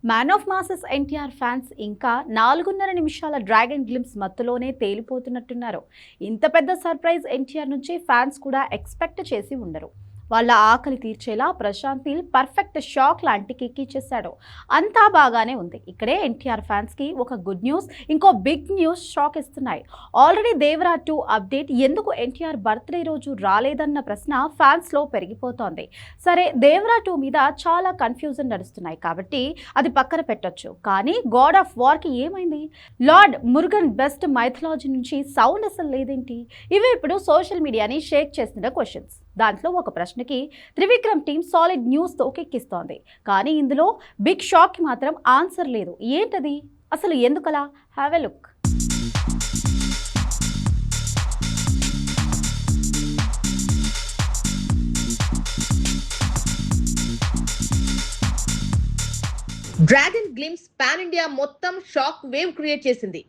Man of masses NTR fans ఇంకా 4.5 నిమిషాల dragon glimpse మత్తులోనే తేలిపోతున్నట్టున్నారు. ఇంత పెద్ద సర్ప్రైజ్ ఎన్టీఆర్ నుంచి ఫ్యాన్స్ కూడా ఎక్స్పెక్ట్ చేసి ఉండరు. వాళ్ళ ఆకలి తీర్చేలా ప్రశాంత్ నీల్ పర్ఫెక్ట్ షాక్ లాంటి కిక్కిచ్చేశాడు. అంతా బాగానే ఉంది. ఇక్కడే ఎన్టీఆర్ ఫ్యాన్స్కి ఒక గుడ్ న్యూస్, ఇంకో బిగ్ న్యూస్ షాక్ ఇస్తున్నాయి. ఆల్రెడీ దేవరా 2 అప్డేట్ ఎందుకు ఎన్టీఆర్ బర్త్డే రోజు రాలేదన్న ప్రశ్న ఫ్యాన్స్లో పెరిగిపోతోంది. సరే, దేవరా 2 మీద చాలా కన్ఫ్యూజన్ నడుస్తున్నాయి కాబట్టి అది పక్కన పెట్టొచ్చు. కానీ గాడ్ ఆఫ్ వార్కి ఏమైంది? లార్డ్ మురుగన్ బెస్ట్ మైథాలజీ నుంచి సౌండ్ అసలు లేదేంటి? ఇవి ఇప్పుడు సోషల్ మీడియాని షేక్ చేస్తున్న క్వశ్చన్స్. దాంట్లో ఒక ప్రశ్నకి త్రివిక్రమ్ టీం సాలిడ్ న్యూస్తో కెక్కిస్తోంది. కానీ ఇందులో బిగ్ షాక్కి మాత్రం ఆన్సర్ లేదు. ఏంటది? అసలు ఎందుకలా? Have a look. Dragon glimpse pan India మొత్తం షాక్ వేవ్ క్రియేట్ చేసింది.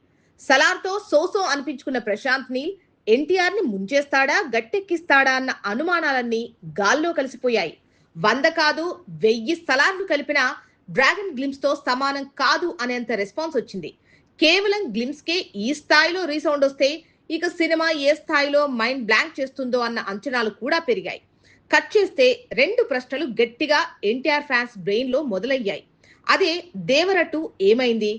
సలార్తో సోసో అనిపించుకున్న ప్రశాంత్ నీల్ ఎన్టీఆర్ ని ముంచేస్తాడా, గట్టెక్కిస్తాడా అన్న అనుమానాలన్నీ గాల్లో కలిసిపోయాయి. 100 కాదు 1000 సలార్లు కలిపిన డ్రాగన్ గ్లిమ్స్ తో సమానం కాదు అనేంత రెస్పాన్స్ వచ్చింది. కేవలం గ్లిమ్స్ కే ఈ స్థాయిలో రీసౌండ్ వస్తే ఇక సినిమా ఏ స్థాయిలో మైండ్ బ్లాంక్ చేస్తుందో అన్న అంచనాలు కూడా పెరిగాయి. కట్ చేస్తే 2 ప్రశ్నలు గట్టిగా ఎన్టీఆర్ ఫ్యాన్స్ బ్రెయిన్ లో మొదలయ్యాయి. అదే దేవరా 2 ఏమైంది?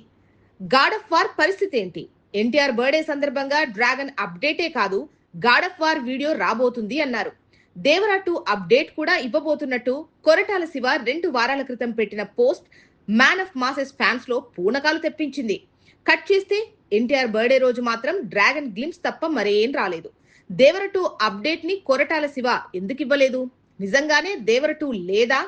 గాడ్ ఆఫ్ వార్ పరిస్థితి ఏంటి? ఎన్టీఆర్ బర్త్డే సందర్భంగా డ్రాగన్ అప్డేటే కాదు, గాడ్ ఆఫ్ వార్ వీడియో రాబోతుంది అన్నారు. దేవరా 2 అప్డేట్ కూడా ఇవ్వబోతున్నట్టు కొరటాల శివ 2 వారాల క్రితం పెట్టిన post man of masses fans లో పూనకాలు తెప్పించింది. కట్ చేస్తే ఎన్టీఆర్ బర్త్డే రోజు మాత్రం డ్రాగన్ గ్లిమ్స్ తప్ప మరేం రాలేదు. దేవరా 2 అప్డేట్ ని కొరటాల శివ ఎందుకు ఇవ్వలేదు? నిజంగానే దేవరా 2 లేదా,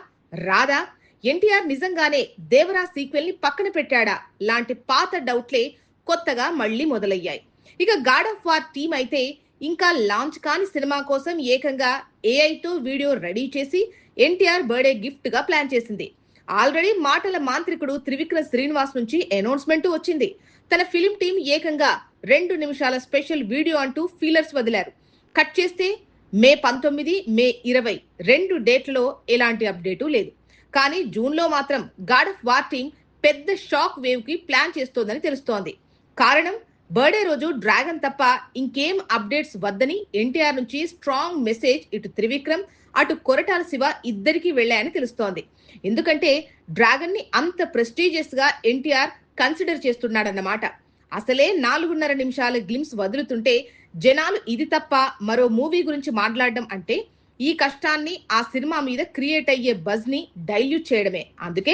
రాదా? ఎన్టీఆర్ నిజంగానే దేవరా సీక్వెల్ ని పక్కన పెట్టాడా లాంటి పాత డౌట్లే కొత్తగా మళ్లీ మొదలయ్యాయి. ఇక గాడ్ ఆఫ్ వార్ టీం అయితే ఇంకా లాంచ్ కాని సినిమా కోసం ఏకంగా ఏఐతో వీడియో రెడీ చేసి ఎన్టీఆర్ బర్త్డే గిఫ్ట్ గా ప్లాన్ చేసింది. ఆల్రెడీ మాటల మాంత్రికుడు త్రివిక్రమ్ శ్రీనివాస్ నుంచి అనౌన్స్మెంట్ వచ్చింది. తన ఫిలిం టీం ఏకంగా 2 నిమిషాల స్పెషల్ వీడియో అంటూ ఫీలర్స్ వదిలారు. కట్ చేస్తే మే 19, మే 20 2 డేట్లలో ఎలాంటి అప్డేటు లేదు. కానీ జూన్ లో మాత్రం గాడ్ ఆఫ్ వార్ టీం పెద్ద షాక్ వేవ్ కి ప్లాన్ చేస్తోందని తెలుస్తోంది. కారణం, బర్త్డే రోజు డ్రాగన్ తప్ప ఇంకేం అప్డేట్స్ వద్దని ఎన్టీఆర్ నుంచి స్ట్రాంగ్ మెసేజ్ ఇటు త్రివిక్రమ్ అటు కొరటాల శివ ఇద్దరికి వెళ్ళాయని తెలుస్తోంది. ఎందుకంటే డ్రాగన్ ని అంత ప్రెస్టీజియస్ గా ఎన్టీఆర్ కన్సిడర్ చేస్తున్నాడన్నమాట. అసలే 4.5 నిమిషాల గ్లిమ్స్ వదులుతుంటే జనాలు ఇది తప్ప మరో మూవీ గురించి మాట్లాడడం అంటే ఈ కష్టాన్ని ఆ సినిమా మీద క్రియేట్ అయ్యే బజ్ ని డైల్యూట్ చేయడమే. అందుకే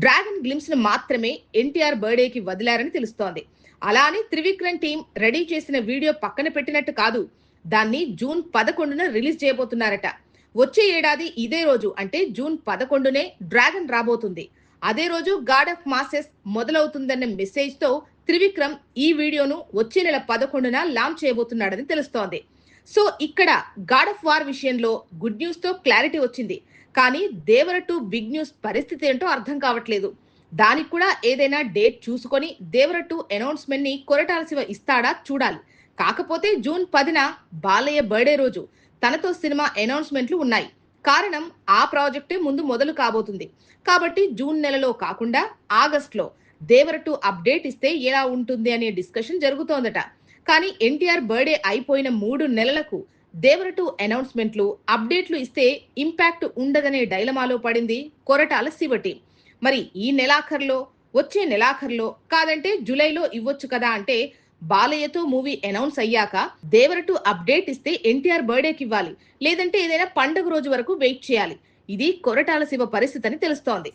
డ్రాగన్ గ్లిమ్స్ ను మాత్రమే ఎన్టీఆర్ బర్త్డేకి వదిలారని తెలుస్తోంది. అలా అని త్రివిక్రమ్ టీం రెడీ చేసిన వీడియో పక్కన పెట్టినట్టు కాదు, దాన్ని జూన్ 11న రిలీజ్ చేయబోతున్నారట. వచ్చే ఏడాది ఇదే రోజు అంటే జూన్ 11నే డ్రాగన్ రాబోతుంది. అదే రోజు గాడ్ ఆఫ్ మాసెస్ మొదలవుతుందన్న మెసేజ్ తో త్రివిక్రమ్ ఈ వీడియోను వచ్చే నెల 11న లాంచ్ చేయబోతున్నాడని తెలుస్తోంది. సో ఇక్కడ గాడ్ ఆఫ్ వార్ విషయంలో గుడ్ న్యూస్ తో క్లారిటీ వచ్చింది. కానీ దేవరా 2 బిగ్ న్యూస్ పరిస్థితి ఏంటో అర్థం కావట్లేదు. దానికి కూడా ఏదైనా డేట్ చూసుకొని దేవరా 2 అనౌన్స్మెంట్ ని కొరటాల శివ ఇస్తాడా చూడాలి. కాకపోతే జూన్ 10న బాలయ్య బర్త్డే రోజు తనతో సినిమా అనౌన్స్మెంట్లు ఉన్నాయి. కారణం, ఆ ప్రాజెక్టే ముందు మొదలు కాబోతుంది. కాబట్టి జూన్ నెలలో కాకుండా ఆగస్టులో దేవరా 2 అప్డేట్ ఇస్తే ఎలా ఉంటుంది అనే డిస్కషన్ జరుగుతోందట. కానీ ఎన్టీఆర్ బర్త్డే అయిపోయిన 3 నెలలకు దేవరా 2 అనౌన్స్మెంట్లు అప్డేట్లు ఇస్తే ఇంపాక్ట్ ఉండదనే డైలమాలో పడింది కొరటాల శివ టీం. మరి ఈ నెలాఖరులో, వచ్చే నెలాఖరులో, కాదంటే జూలైలో ఇవ్వచ్చు కదా అంటే బాలయ్యతో మూవీ అనౌన్స్ అయ్యాక దేవరా 2 అప్డేట్ ఇస్తే ఎన్టీఆర్ బర్త్డేకి ఇవ్వాలి, లేదంటే ఏదైనా పండుగ రోజు వరకు వెయిట్ చేయాలి. ఇది కొరటాల శివ పరిస్థితి అని తెలుస్తోంది.